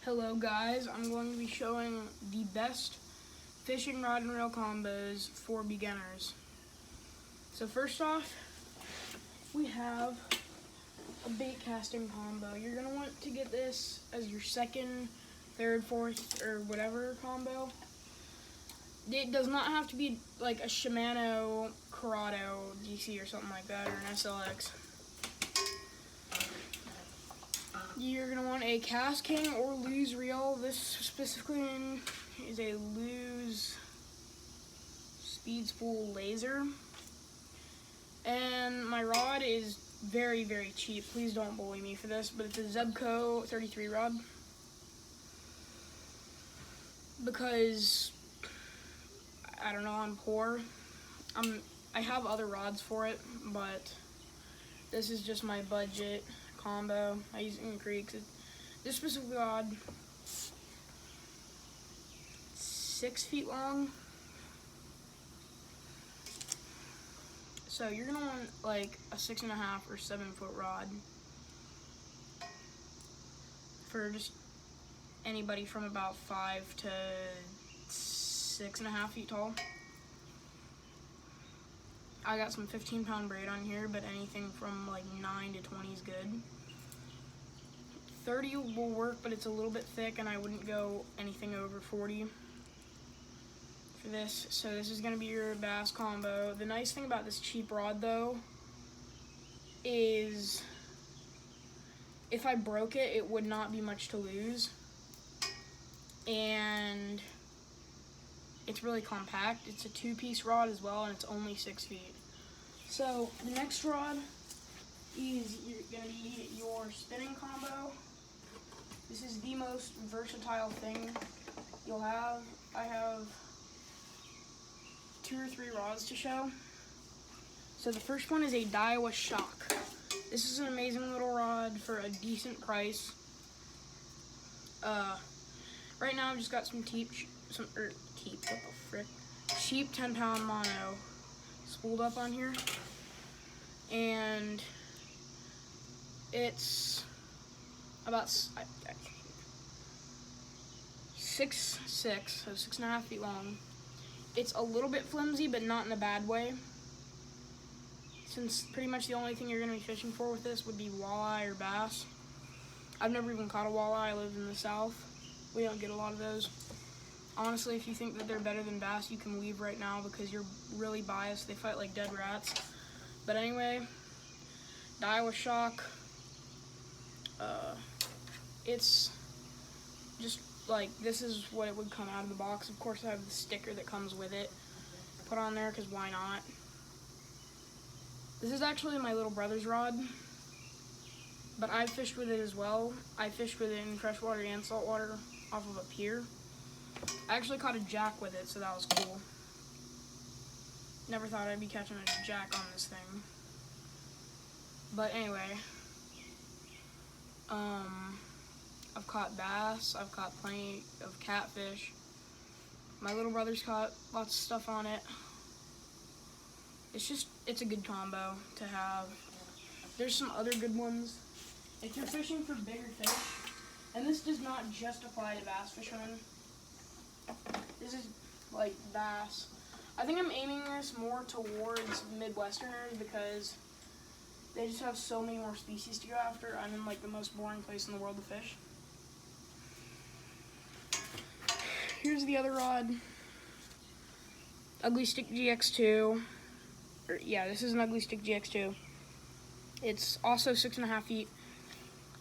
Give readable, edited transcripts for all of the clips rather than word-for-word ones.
Hello guys, I'm going to be showing the best fishing rod and reel combos for beginners. So first off, we have a bait casting combo. You're going to want to get this as your second, third, fourth, or whatever combo. It does not have to be like a Shimano Corrado DC or something like that, or an SLX. You're going to want a KastKing or Lew's reel. This specifically is a Lew's Speed Spool Laser. And my rod is very, very cheap. Please don't bully me for this, but it's a Zebco 33 rod. Because, I don't know, I'm poor. I have other rods for it, but this is just my budget combo. I use it in creeks. This specific rod, 6 feet long. So you're gonna want like a 6.5 or 7 foot rod for just anybody from about 5 to 6.5 feet tall. I got some 15-pound braid on here, but anything from like 9 to 20 is good. 30 will work, but it's a little bit thick, and I wouldn't go anything over 40 for this. So this is gonna be your bass combo. The nice thing about this cheap rod though is if I broke it, it would not be much to lose. And it's really compact. It's a 2-piece rod as well, and it's only 6 feet. So the next rod is gonna be your spinning combo. This is the most versatile thing you'll have. I have 2 or 3 rods to show. So the first one is a Daiwa Shock. This is an amazing little rod for a decent price. Right now I've just got some cheap 10-pound mono spooled up on here, and it's about 6'6", so 6.5 feet long. It's a little bit flimsy, but not in a bad way, since pretty much the only thing you're going to be fishing for with this would be walleye or bass. I've never even caught a walleye. I live in the south. We don't get a lot of those. Honestly, if you think that they're better than bass, you can leave right now because you're really biased. They fight like dead rats. But anyway, Daiwa Shock. It's just like, this is what it would come out of the box. Of course, I have the sticker that comes with it put on there because why not? This is actually my little brother's rod, but I've fished with it as well. I fished with it in freshwater and saltwater off of a pier. I actually caught a jack with it, so that was cool. Never thought I'd be catching a jack on this thing. But anyway, I've caught bass, I've caught plenty of catfish. My little brother's caught lots of stuff on it. It's a good combo to have. There's some other good ones. If you're fishing for bigger fish, and this does not just apply to bass fishermen, this is like bass. I think I'm aiming this more towards Midwesterners because they just have so many more species to go after. I'm in like the most boring place in the world to fish. Here's the other rod. Ugly Stik GX2. Yeah, this is an Ugly Stik GX2. It's also 6.5 feet.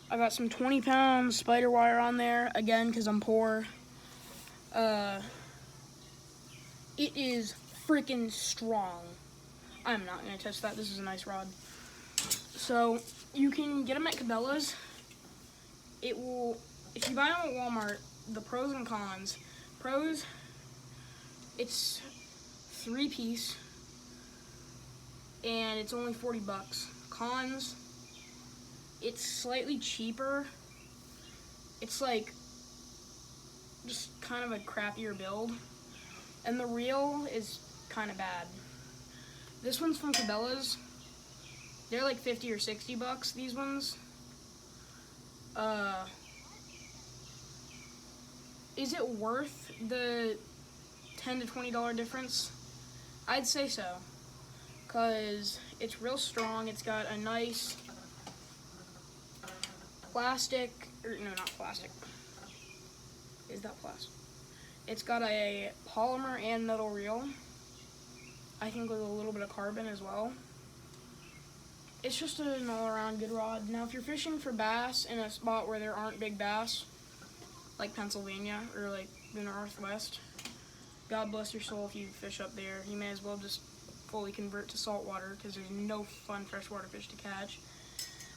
I got some 20-pound spider wire on there, again, because I'm poor. It is freaking strong. I'm not going to touch that. This is a nice rod. So, you can get them at Cabela's. It will, if you buy them at Walmart, the pros and cons. Pros, it's 3-piece, and it's only 40 bucks. Cons, it's slightly cheaper. It's like just kind of a crappier build, and the reel is kind of bad. This one's from Cabela's. They're like 50 or 60 bucks, these ones. is it worth the $10 to $20 difference? I'd say so, because it's real strong. It's got a nice plastic, or no, not plastic. Is that plastic? It's got a polymer and metal reel. I think with a little bit of carbon as well. It's just an all-around good rod. Now, if you're fishing for bass in a spot where there aren't big bass, like Pennsylvania or like the Northwest, God bless your soul if you fish up there. You may as well just fully convert to saltwater because there's no fun freshwater fish to catch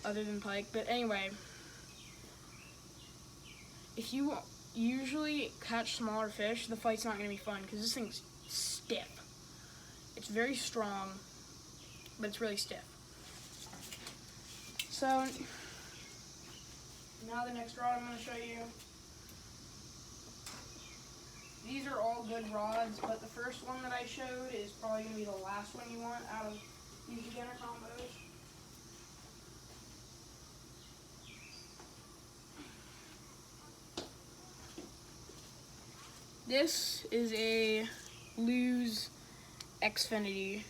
other than pike. But anyway, if you usually catch smaller fish, the fight's not going to be fun because this thing's stiff. It's very strong, but it's really stiff. So, now the next rod I'm going to show you. These are all good rods, but the first one that I showed is probably going to be the last one you want out of these beginner combos. This is a Lew's Xfinity.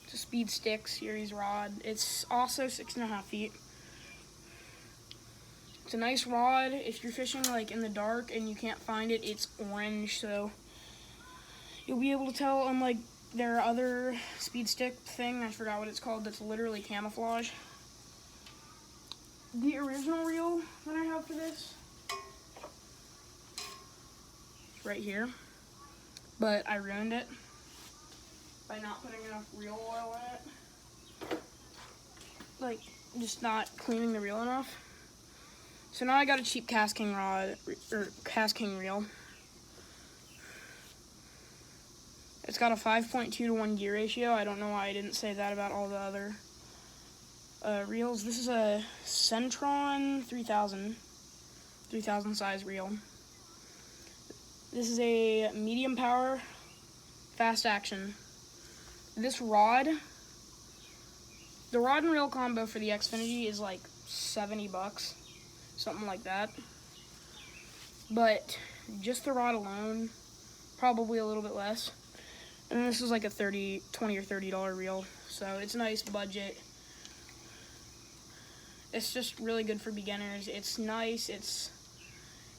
It's a Speed Stick series rod. It's also 6.5 feet. It's a nice rod. If you're fishing like in the dark and you can't find it, it's orange, so you'll be able to tell. Unlike their other Speed Stick thing, I forgot what it's called, that's literally camouflage. The original reel that I have for this is right here, but I ruined it by not putting enough reel oil in it. Like, just not cleaning the reel enough. So now I got a cheap KastKing rod, or KastKing reel. It's got a 5.2 to 1 gear ratio. I don't know why I didn't say that about all the other reels. This is a Centron 3000 size reel. This is a medium power, fast action. This rod, the rod and reel combo for the Xfinity is like $70, something like that. But just the rod alone, probably a little bit less. And this is like a $20 or $30 reel, so it's a nice budget. It's just really good for beginners. It's nice, it's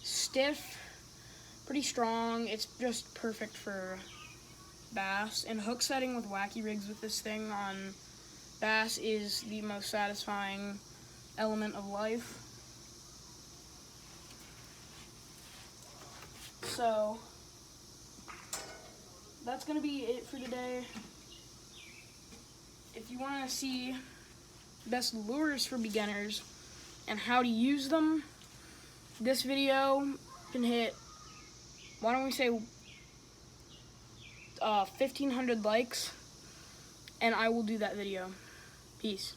stiff, pretty strong. It's just perfect for bass. And hook setting with wacky rigs with this thing on bass is the most satisfying element of life. So that's gonna be it for today. If you want to see best lures for beginners and how to use them, this video can hit, why don't we say 1,500 likes, and I will do that video. Peace.